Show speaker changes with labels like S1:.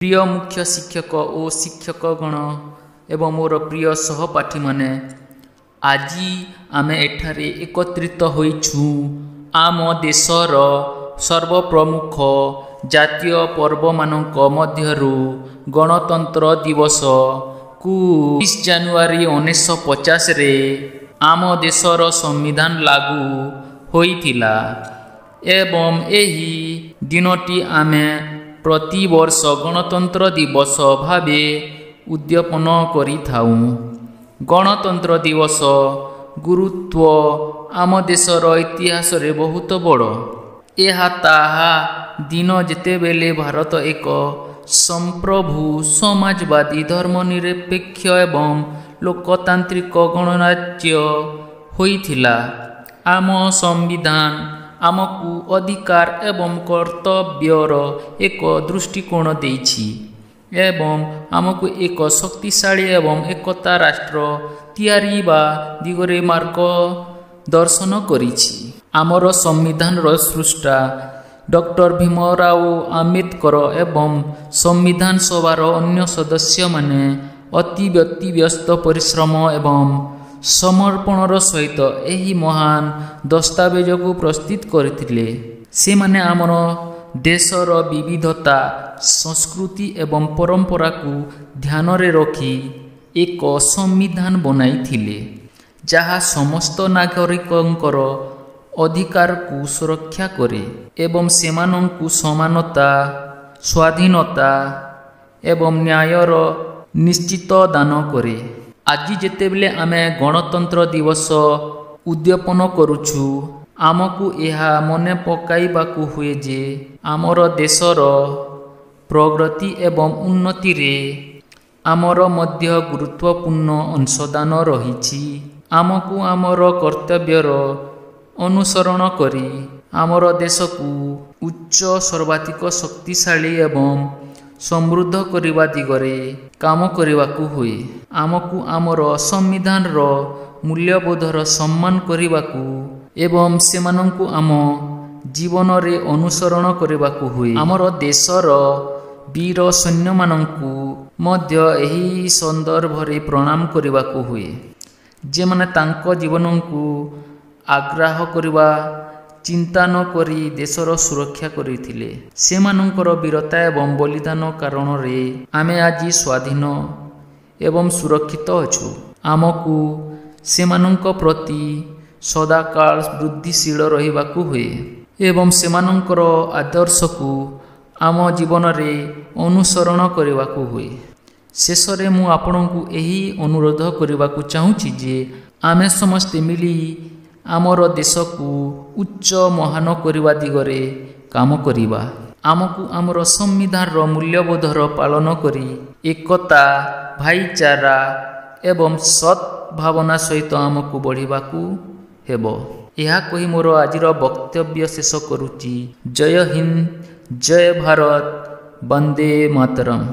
S1: प्रिय मुख्य शिक्षक और शिक्षकगण एवं मोर प्रिय सहपाठी माने आज आम एठारे एकत्रित होइछु आम देशर सर्वप्रमुख जातीय पर्व मानक मध्यरु गणतंत्र दिवस को 20 जानुआरी 1950 रे आम देशर संविधान लागू होइथिला एवं एही दिनटी आमे प्रति वर्ष गणतंत्र दिवस भावे उद्यापन करिथाउ। गणतंत्र दिवस गुरुत्व आम देशर इतिहास रे बहुत बड़। एहा ताहा दिन जेतेबेले भारत एक संप्रभु समाजवादी धर्मनिरपेक्ष एवं लोकतांत्रिक गणराज्य होइथिला। आम संविधान आमको अधिकार एवं कर्तव्यर एक दृष्टिकोण देइछि एवं आमको एक शक्तिशाली एवं एकता राष्ट्र तैयारी बा दिगरे मार्ग दर्शन करिछि। आमर संविधान सृष्टा डॉक्टर भीमराव आंबेडकर एवं संविधान सभार अन्य सदस्य माने अति व्यस्त परिश्रम एवं समर्पणर सहित एही महान दस्तावेज को प्रस्तुत करथिले। से माने आमर देशर विविधता संस्कृति एवं परंपरा को ध्यान रे रखी एक संविधान बनाइथिले जहा समस्त नागरिकंकर अधिकार को सुरक्षा करे एवं सेमानंकु समानता स्वाधीनता एवं न्यायर निश्चित दान करे। आज जेतेबेले आमे गणतंत्र दिवस उद्यापन करुछु आमको एहा मने पकाइबाकु हुए जे आमर देशर प्रगति एवं उन्नति रे आमर मध्य गुरुत्वपूर्ण अंशदान रहिछि। आमको आमर कर्तव्यर अनुसरण करी आमर देश को उच्च सर्वाधिक शक्तिशाली एवं समृद्ध करने दिगरे काम करने हुए। आमको आमर संविधान रो मूल्यबोधर सम्मान करने एवं सेमानंकु आम जीवन रे अनुसरण करने हुए। आमर देशर वीर सैन्य मानंकु मध्य एही संदर्भ रे प्रणाम करने हुए जे माने तांको जीवन को आग्रह करवा चिंता न करी देशर सुरक्षा करिथिले। सेमानंकर वीरता एवं बलिदान कारण रे आमे आज स्वाधीन एवं सुरक्षित अछु। आमको सेमानंक प्रति सदाकाल वृद्धिशील रहिबाकु हुए एवं सेमानंकर आदर्श को आम जीवन रे अनुसरण करबाकु हुए। शेष रे मु आपनकु एही अनुरोध करबाकु चाहूछि जे आमे समस्त मिली आमर देश को उच्च महान करने दिगरे काम करिबा। आमको आमर संविधान रो मूल्यबोधर पालन करी एकता भाईचारा एवं सद्भावना सहित आमको बढ़िबाकू हेबो। यह कही मोर आजिर वक्तव्य शेष करुछि। जय हिंद, जय भारत, वंदे मातरम।